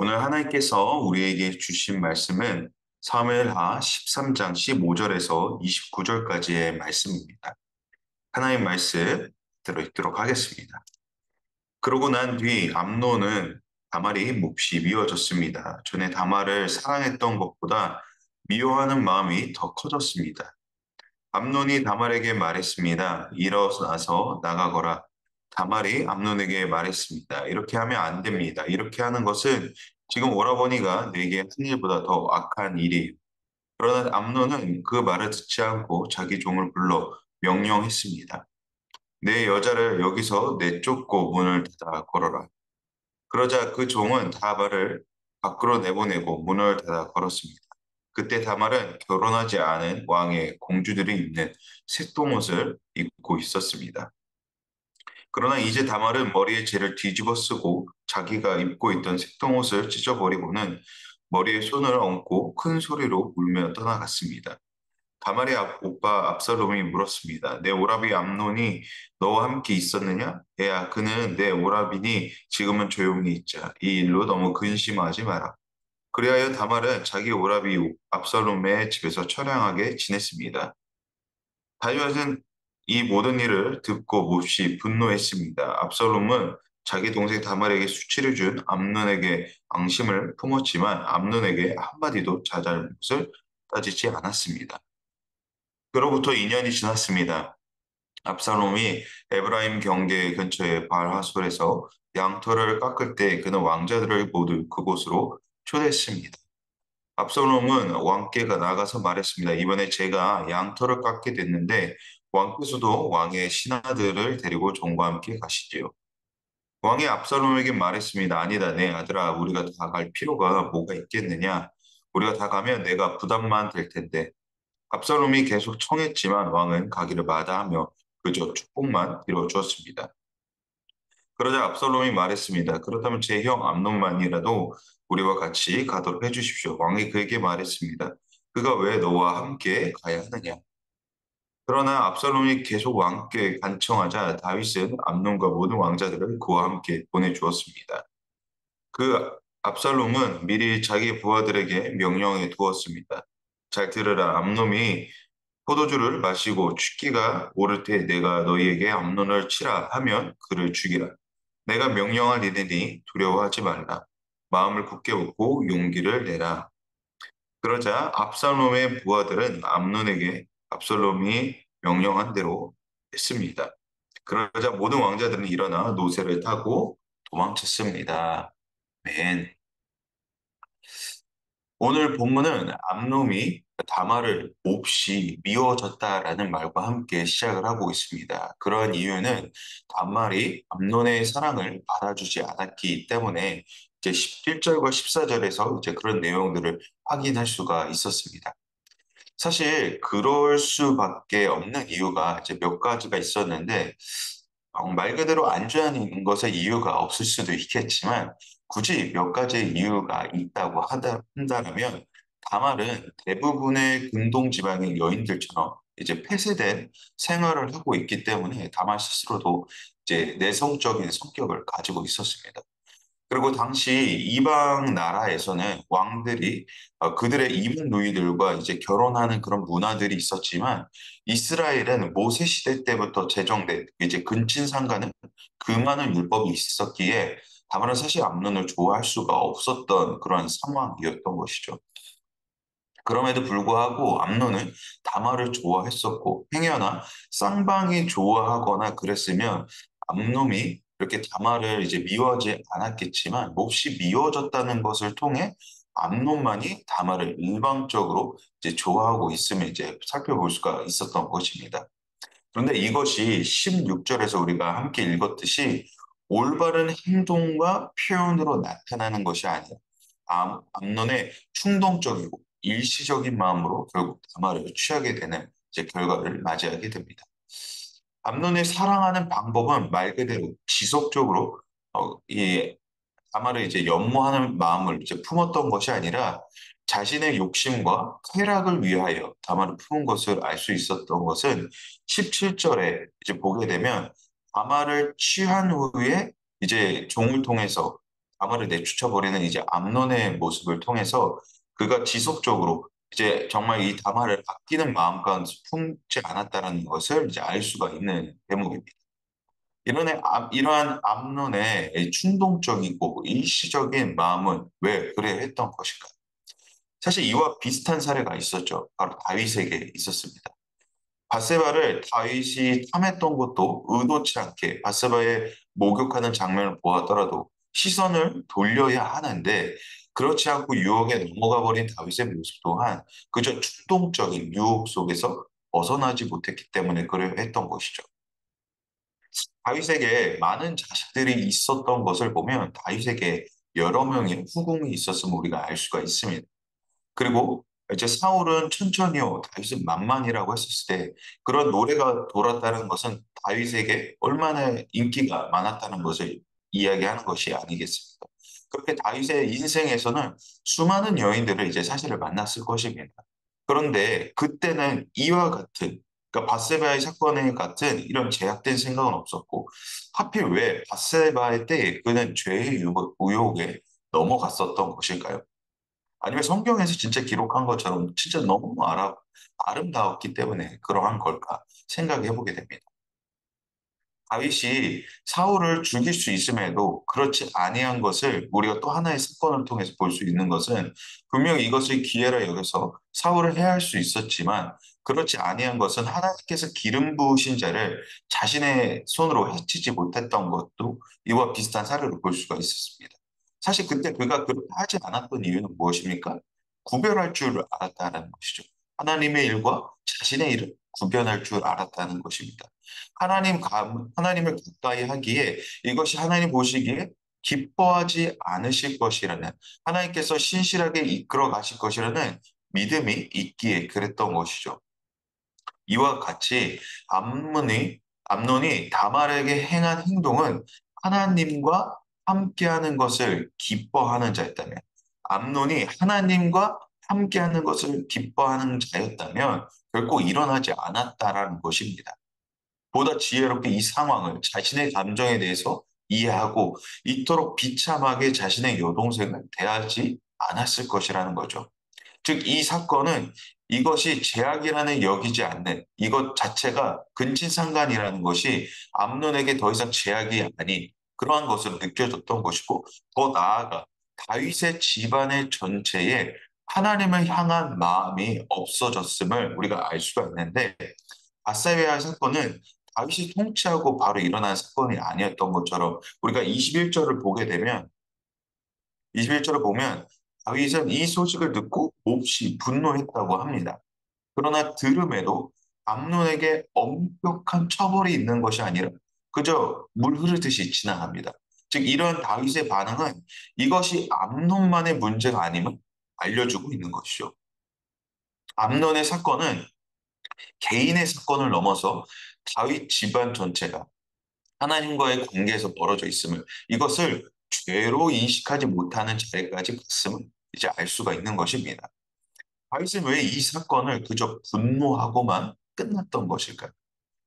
오늘 하나님께서 우리에게 주신 말씀은 사무엘하 13장 15절에서 29절까지의 말씀입니다. 하나님 말씀 들어있도록 하겠습니다. 그러고 난 뒤 암논은 다말이 몹시 미워졌습니다. 전에 다말을 사랑했던 것보다 미워하는 마음이 더 커졌습니다. 암논이 다말에게 말했습니다. 일어나서 나가거라. 다말이 암논에게 말했습니다. 이렇게 하면 안 됩니다. 이렇게 하는 것은 지금 오라버니가 내게 한 일보다 더 악한 일이에요. 그러나 암논은 그 말을 듣지 않고 자기 종을 불러 명령했습니다. 내 여자를 여기서 내쫓고 문을 닫아 걸어라. 그러자 그 종은 다말을 밖으로 내보내고 문을 닫아 걸었습니다. 그때 다말은 결혼하지 않은 왕의 공주들이 입는 색동옷을 입고 있었습니다. 그러나 이제 다말은 머리에 재를 뒤집어 쓰고 자기가 입고 있던 색동옷을 찢어버리고는 머리에 손을 얹고 큰 소리로 울며 떠나갔습니다. 다말의 오빠 압살롬이 물었습니다. 내 오라비 암논이 너와 함께 있었느냐? 애야, 그는 내 오라비니 지금은 조용히 있자. 이 일로 너무 근심하지 마라. 그리하여 다말은 자기 오라비 압살롬의 집에서 처량하게 지냈습니다. 다윗은 이 모든 일을 듣고 몹시 분노했습니다. 압살롬은 자기 동생 다말에게 수치를 준 암논에게 앙심을 품었지만 암논에게 한마디도 자잘못을 따지지 않았습니다. 그로부터 2년이 지났습니다. 압살롬이 에브라임 경계 근처의 발하솔에서 양털을 깎을 때 그는 왕자들을 모두 그곳으로 초대했습니다. 압살롬은 왕께가 나가서 말했습니다. 이번에 제가 양털을 깎게 됐는데 왕께서도 왕의 신하들을 데리고 종과 함께 가시지요. 왕이 압살롬에게 말했습니다. 아니다, 내 아들아, 우리가 다 갈 필요가 뭐가 있겠느냐? 우리가 다 가면 내가 부담만 될 텐데. 압살롬이 계속 청했지만 왕은 가기를 마다하며 그저 축복만 빌어주었습니다. 그러자 압살롬이 말했습니다. 그렇다면 제 형 암논만이라도 우리와 같이 가도록 해주십시오. 왕이 그에게 말했습니다. 그가 왜 너와 함께 가야 하느냐? 그러나 압살롬이 계속 왕께 간청하자 다윗은 암논과 모든 왕자들을 그와 함께 보내주었습니다. 그 압살롬은 미리 자기 부하들에게 명령해 두었습니다. 잘 들으라. 암놈이 포도주를 마시고 취기가 오를 때 내가 너희에게 암논을 치라 하면 그를 죽이라. 내가 명령할 일이니 두려워하지 말라. 마음을 굳게 먹고 용기를 내라. 그러자 압살롬의 부하들은 암논에게 압살롬이 명령한 대로 했습니다. 그러자 모든 왕자들은 일어나 노새를 타고 도망쳤습니다. 맨. 오늘 본문은 암놈이 다말을 몹시 미워졌다라는 말과 함께 시작을 하고 있습니다. 그러한 이유는 다말이 암논의 사랑을 받아주지 않았기 때문에 이제 11절과 14절에서 이제 그런 내용들을 확인할 수가 있었습니다. 사실 그럴 수밖에 없는 이유가 이제 몇 가지가 있었는데 말 그대로 안주하는 것에 이유가 없을 수도 있겠지만 굳이 몇 가지 이유가 있다고 한다면 다말은 대부분의 근동 지방의 여인들처럼 이제 폐쇄된 생활을 하고 있기 때문에 다말 스스로도 이제 내성적인 성격을 가지고 있었습니다. 그리고 당시 이방 나라에서는 왕들이 그들의 이민 누이들과 이제 결혼하는 그런 문화들이 있었지만 이스라엘은 모세 시대 때부터 제정된 이제 근친상가는 금하는 율법이 있었기에 다말은 사실 암논을 좋아할 수가 없었던 그런 상황이었던 것이죠. 그럼에도 불구하고 암논은 다말을 좋아했었고 행여나 쌍방이 좋아하거나 그랬으면 암놈이 이렇게 다말을 이제 미워하지 않았겠지만 몹시 미워졌다는 것을 통해 암논만이 다말을 일방적으로 이제 좋아하고 있음을 이제 살펴볼 수가 있었던 것입니다. 그런데 이것이 16절에서 우리가 함께 읽었듯이 올바른 행동과 표현으로 나타나는 것이 아니라 암논의 충동적이고 일시적인 마음으로 결국 다말을 취하게 되는 이제 결과를 맞이하게 됩니다. 암논의 사랑하는 방법은 말 그대로 지속적으로 이 다말을 이제 연모하는 마음을 이제 품었던 것이 아니라 자신의 욕심과 쾌락을 위하여 다말을 품은 것을 알 수 있었던 것은 17절에 이제 보게 되면 다말을 취한 후에 이제 종을 통해서 다말을 내쫓아버리는 이제 암논의 모습을 통해서 그가 지속적으로 이제 정말 이 다말을 아끼는 마음까지 품지 않았다는 것을 이제 알 수가 있는 대목입니다. 이러한 암논의 이 충동적이고 일시적인 마음은 왜 그래 했던 것인가? 사실 이와 비슷한 사례가 있었죠. 바로 다윗에게 있었습니다. 바세바를 다윗이 탐했던 것도 의도치 않게 바세바의 목욕하는 장면을 보았더라도 시선을 돌려야 하는데 그렇지 않고 유혹에 넘어가 버린 다윗의 모습 또한 그저 충동적인 유혹 속에서 벗어나지 못했기 때문에 그래 했던 것이죠. 다윗에게 많은 자식들이 있었던 것을 보면 다윗에게 여러 명의 후궁이 있었음을 우리가 알 수가 있습니다. 그리고 이제 사울은 천천히요, 다윗은 만만이라고 했었을 때 그런 노래가 돌았다는 것은 다윗에게 얼마나 인기가 많았다는 것을 이야기하는 것이 아니겠습니까? 그렇게 다윗의 인생에서는 수많은 여인들을 이제 사실을 만났을 것입니다. 그런데 그때는 이와 같은 그러니까 바세바의 사건에 같은 이런 제약된 생각은 없었고 하필 왜 바세바의 때에 그는 죄의 유혹에 넘어갔었던 것일까요? 아니면 성경에서 진짜 기록한 것처럼 진짜 너무 아름다웠기 때문에 그러한 걸까 생각해 보게 됩니다. 다윗이 사울을 죽일 수 있음에도 그렇지 아니한 것을 우리가 또 하나의 사건을 통해서 볼 수 있는 것은 분명히 이것을 기회라 여겨서 사울을 해할 수 있었지만 그렇지 아니한 것은 하나님께서 기름 부으신 자를 자신의 손으로 해치지 못했던 것도 이와 비슷한 사례를 볼 수가 있었습니다. 사실 그때 그가 그렇게 하지 않았던 이유는 무엇입니까? 구별할 줄 알았다는 것이죠. 하나님의 일과 자신의 일을 구별할 줄 알았다는 것입니다. 하나님을 가까이 하기에 이것이 하나님 보시기에 기뻐하지 않으실 것이라는 하나님께서 신실하게 이끌어 가실 것이라는 믿음이 있기에 그랬던 것이죠. 이와 같이 암논이 다말에게 행한 행동은 하나님과 함께하는 것을 기뻐하는 자였다면, 암논이 하나님과 함께하는 것을 기뻐하는 자였다면 결코 일어나지 않았다라는 것입니다. 보다 지혜롭게 이 상황을 자신의 감정에 대해서 이해하고 이토록 비참하게 자신의 여동생을 대하지 않았을 것이라는 거죠. 즉, 이 사건은 이것이 제약이라는 여기지 않는 이것 자체가 근친상간이라는 것이 암논에게 더 이상 제약이 아닌 그러한 것으로 느껴졌던 것이고 더 나아가 다윗의 집안의 전체에 하나님을 향한 마음이 없어졌음을 우리가 알 수가 있는데 아사랴 사건은 다윗이 통치하고 바로 일어난 사건이 아니었던 것처럼 우리가 21절을 보게 되면 21절을 보면 다윗은 이 소식을 듣고 몹시 분노했다고 합니다. 그러나 들음에도 암논에게 엄격한 처벌이 있는 것이 아니라 그저 물 흐르듯이 지나갑니다. 즉 이러한 다윗의 반응은 이것이 암논만의 문제가 아님을 알려주고 있는 것이죠. 암논의 사건은 개인의 사건을 넘어서 다윗 집안 전체가 하나님과의 관계에서 멀어져 있음을 이것을 죄로 인식하지 못하는 자리까지 갔음을 이제 알 수가 있는 것입니다. 다윗은 왜 이 사건을 그저 분노하고만 끝났던 것일까요?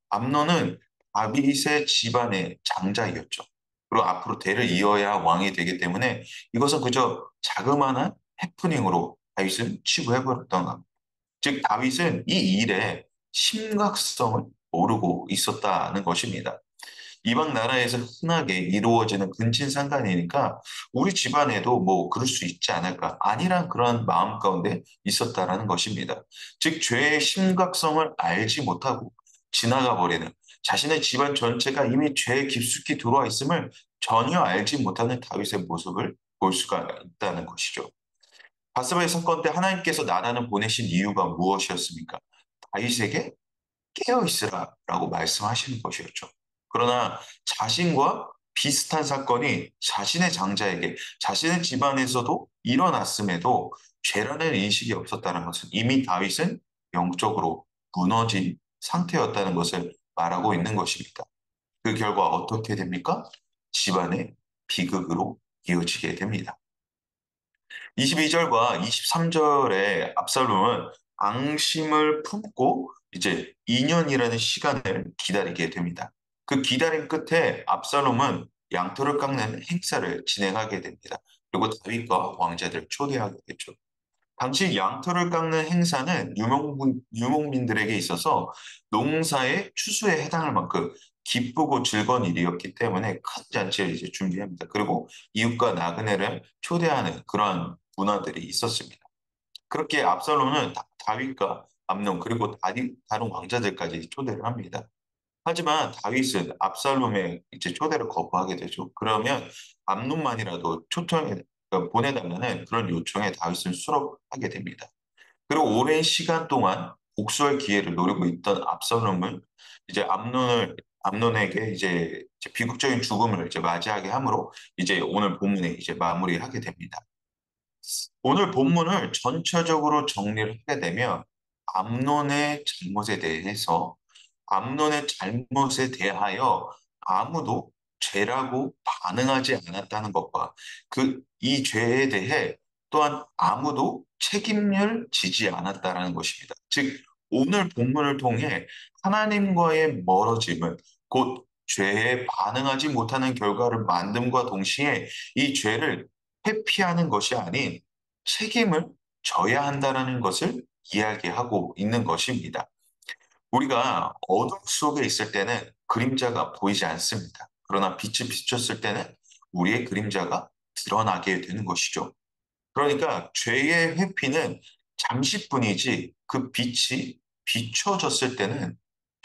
암논은 다윗의 집안의 장자였죠. 그리고 앞으로 대를 이어야 왕이 되기 때문에 이것은 그저 자그마한 해프닝으로 다윗은 치부해버렸던 겁니다. 즉 다윗은 이 일의 심각성을 모르고 있었다는 것입니다. 이방 나라에서 흔하게 이루어지는 근친상간이니까 우리 집안에도 뭐 그럴 수 있지 않을까 아니란 그런 마음 가운데 있었다라는 것입니다. 즉 죄의 심각성을 알지 못하고 지나가 버리는 자신의 집안 전체가 이미 죄에 깊숙이 들어와 있음을 전혀 알지 못하는 다윗의 모습을 볼 수가 있다는 것이죠. 바스바의 사건 때 하나님께서 나단을 보내신 이유가 무엇이었습니까? 다윗에게 깨어 있으라라고 말씀하시는 것이었죠. 그러나 자신과 비슷한 사건이 자신의 장자에게 자신의 집안에서도 일어났음에도 죄라는 인식이 없었다는 것은 이미 다윗은 영적으로 무너진 상태였다는 것을 말하고 있는 것입니다. 그 결과 어떻게 됩니까? 집안의 비극으로 이어지게 됩니다. 22절과 23절의 압살롬은 앙심을 품고 이제 2년이라는 시간을 기다리게 됩니다. 그 기다림 끝에 압살롬은 양털을 깎는 행사를 진행하게 됩니다. 그리고 다윗과 왕자들을 초대하게 되죠. 당시 양털을 깎는 행사는 유목민들에게 있어서 농사의 추수에 해당할 만큼 기쁘고 즐거운 일이었기 때문에 큰 잔치를 이제 준비합니다. 그리고 이웃과 나그네를 초대하는 그러한 문화들이 있었습니다. 그렇게 압살롬은 다윗과 암논 그리고 다른 왕자들까지 초대를 합니다. 하지만 다윗은 압살롬의 이제 초대를 거부하게 되죠. 그러면 암논만이라도 초청해 보내달라는 그런 요청에 다윗은 수락하게 됩니다. 그리고 오랜 시간 동안 복수할 기회를 노리고 있던 압살롬은 이제 암논에게 이제 비극적인 죽음을 이제 맞이하게 함으로 이제 오늘 본문에 이제 마무리하게 됩니다. 오늘 본문을 전체적으로 정리를 하게 되면 암논의 잘못에 대해서 암논의 잘못에 대하여 아무도 죄라고 반응하지 않았다는 것과 이 죄에 대해 또한 아무도 책임을 지지 않았다는 것입니다. 즉, 오늘 본문을 통해 하나님과의 멀어짐은 곧 죄에 반응하지 못하는 결과를 만듦과 동시에 이 죄를 회피하는 것이 아닌 책임을 져야 한다는 것을 이야기하고 있는 것입니다. 우리가 어둠 속에 있을 때는 그림자가 보이지 않습니다. 그러나 빛이 비쳤을 때는 우리의 그림자가 드러나게 되는 것이죠. 그러니까 죄의 회피는 잠시뿐이지 그 빛이 비춰졌을 때는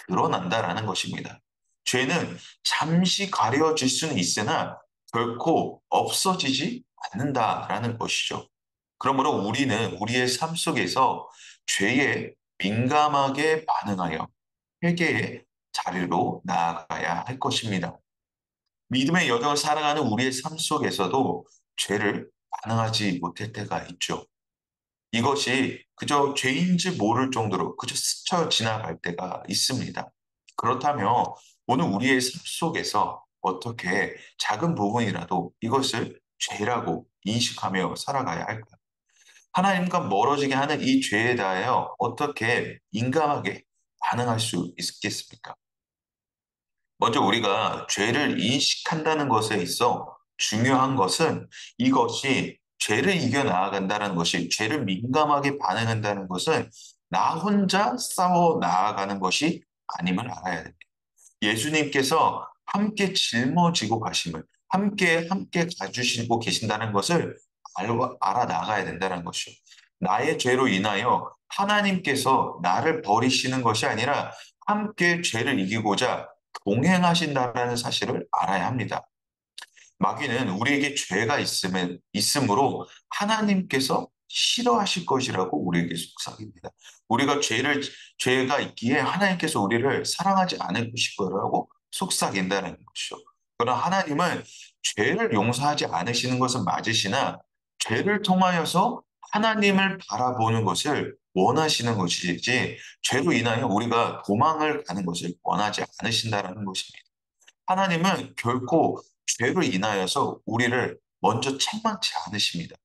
드러난다라는 것입니다. 죄는 잠시 가려질 수는 있으나 결코 없어지지 않는다라는 것이죠. 그러므로 우리는 우리의 삶 속에서 죄에 민감하게 반응하여 회개의 자리로 나아가야 할 것입니다. 믿음의 여정을 살아가는 우리의 삶 속에서도 죄를 반응하지 못할 때가 있죠. 이것이 그저 죄인지 모를 정도로 그저 스쳐 지나갈 때가 있습니다. 그렇다면 오늘 우리의 삶 속에서 어떻게 작은 부분이라도 이것을 죄라고 인식하며 살아가야 할까요? 하나님과 멀어지게 하는 이 죄에 대하여 어떻게 인감하게 반응할 수 있겠습니까? 먼저 우리가 죄를 인식한다는 것에 있어 중요한 것은 이것이 죄를 이겨 나아간다는 것이 죄를 민감하게 반응한다는 것은 나 혼자 싸워 나아가는 것이 아님을 알아야 됩니다. 예수님께서 함께 짊어지고 가심을 함께 가주시고 계신다는 것을 알아 나가야 된다는 것이요. 나의 죄로 인하여 하나님께서 나를 버리시는 것이 아니라 함께 죄를 이기고자 동행하신다는 사실을 알아야 합니다. 마귀는 우리에게 죄가 있으므로 하나님께서 싫어하실 것이라고 우리에게 속삭입니다. 우리가 죄가 있기에 하나님께서 우리를 사랑하지 않으실 거라고 속삭인다는 것이죠. 그러나 하나님은 죄를 용서하지 않으시는 것은 맞으시나 죄를 통하여서 하나님을 바라보는 것을 원하시는 것이지 죄로 인하여 우리가 도망을 가는 것을 원하지 않으신다는 것입니다. 하나님은 결코 죄로 인하여서 우리를 먼저 책망치 않으십니다.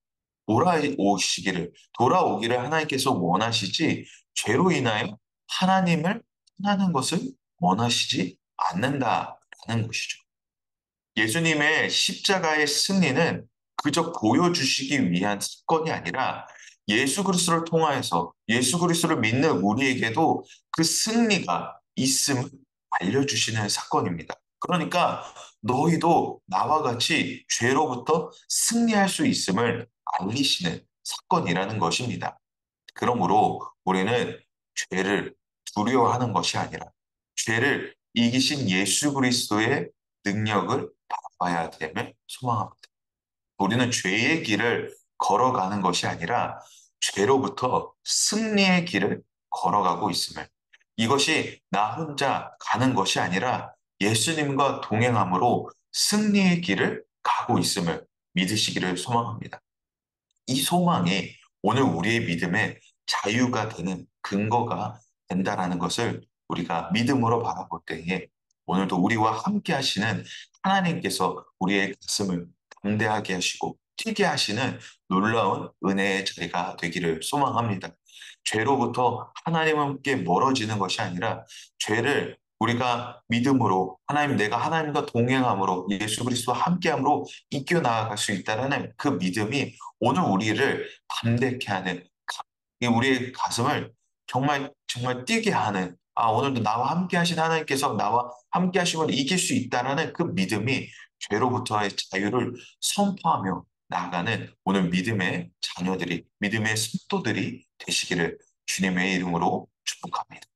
돌아오기를 하나님께서 원하시지, 죄로 인하여 하나님을 떠나는 것을 원하시지 않는다라는 것이죠. 예수님의 십자가의 승리는 그저 보여주시기 위한 사건이 아니라 예수 그리스도를 통하여서 예수 그리스도를 믿는 우리에게도 그 승리가 있음을 알려주시는 사건입니다. 그러니까 너희도 나와 같이 죄로부터 승리할 수 있음을 알리시는 사건이라는 것입니다. 그러므로 우리는 죄를 두려워하는 것이 아니라 죄를 이기신 예수 그리스도의 능력을 바라봐야 됨을 소망합니다. 우리는 죄의 길을 걸어가는 것이 아니라 죄로부터 승리의 길을 걸어가고 있음을, 이것이 나 혼자 가는 것이 아니라 예수님과 동행함으로 승리의 길을 가고 있음을 믿으시기를 소망합니다. 이 소망이 오늘 우리의 믿음의 자유가 되는 근거가 된다라는 것을 우리가 믿음으로 바라볼 때에 오늘도 우리와 함께 하시는 하나님께서 우리의 가슴을 담대하게 하시고 튀게 하시는 놀라운 은혜의 자리가 되기를 소망합니다. 죄로부터 하나님과 함께 멀어지는 것이 아니라 죄를 우리가 믿음으로 하나님 내가 하나님과 동행함으로 예수 그리스도와 함께함으로 이겨 나아갈 수 있다는 그 믿음이 오늘 우리를 담대케 하는 이 우리의 가슴을 정말 정말 뛰게 하는 오늘도 나와 함께 하신 하나님께서 나와 함께 하심을 이길 수 있다라는 그 믿음이 죄로부터의 자유를 선포하며 나아가는 오늘 믿음의 자녀들이 믿음의 성도들이 되시기를 주님의 이름으로 축복합니다.